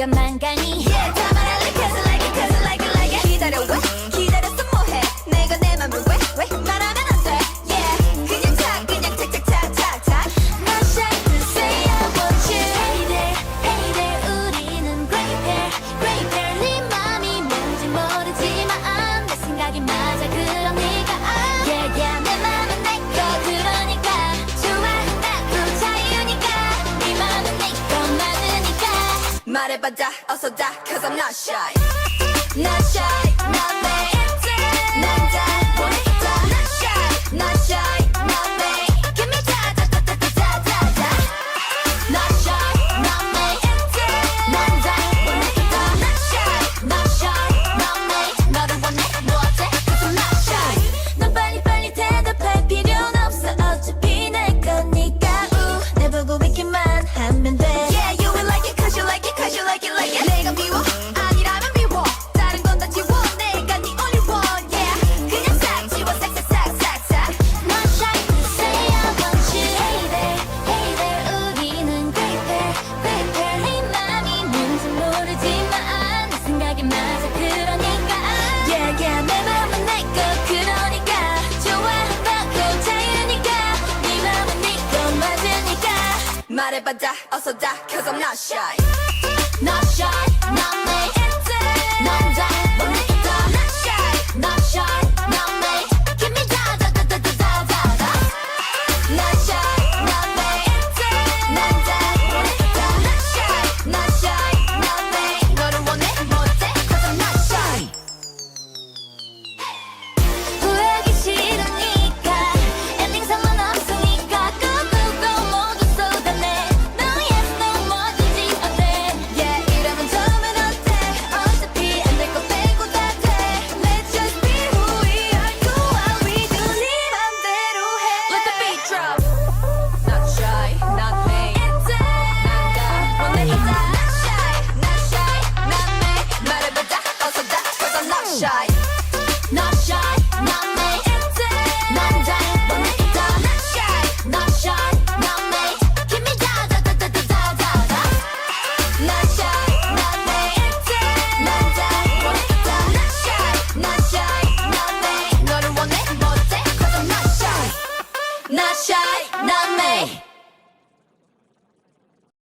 잠깐만 가니 Yeah 다 말할래 cause I like it cause I like it like it 기다려 왜 기다렸어 뭐해 내가 내 맘을 왜 말하면 안돼 Yeah 그냥 착착착착착착 Not shy to say I want you Hey there hey there 우리는 great pair great pair 네 맘이 뭔지 모르지만 내 생각이 맞아 그러니까 Yeah yeah 내 맘은 내 거 그러니까 좋아한다고 자유니까 네 맘은 네 거 맞으니까 말해봐 다 어서 다 cause I'm not shy Not shy not me 난다 보냈다 Not shy not shy not me Give me 다다다다다다다 Not shy not me 난다 보냈다 Not shy Not shy not me 너를 원해 뭐 어때 cause I'm not shy 넌 빨리빨리 대답할 필요는 없어 어차피 내 거니까 내 보고 있기만 하면 돼 Yeah you will like it cause you like it cause you like it like it 내가 미워 아니라면 미워 다른 건 다 지워 내가 네 only one Yeah 그냥 싹 지워 싹싹싹싹싹 Not shy to say I want you Hey there hey there 우리는 great pair great pair 네 맘이 뭔지 모르지만 내 생각이 맞아 그러니까 Yeah yeah 내 맘은 내 거 그러니까 좋아한다고 자유니까 네 맘은 네 거 맞으니까 말해봐 다 어서 다 cause I'm not shy Not shy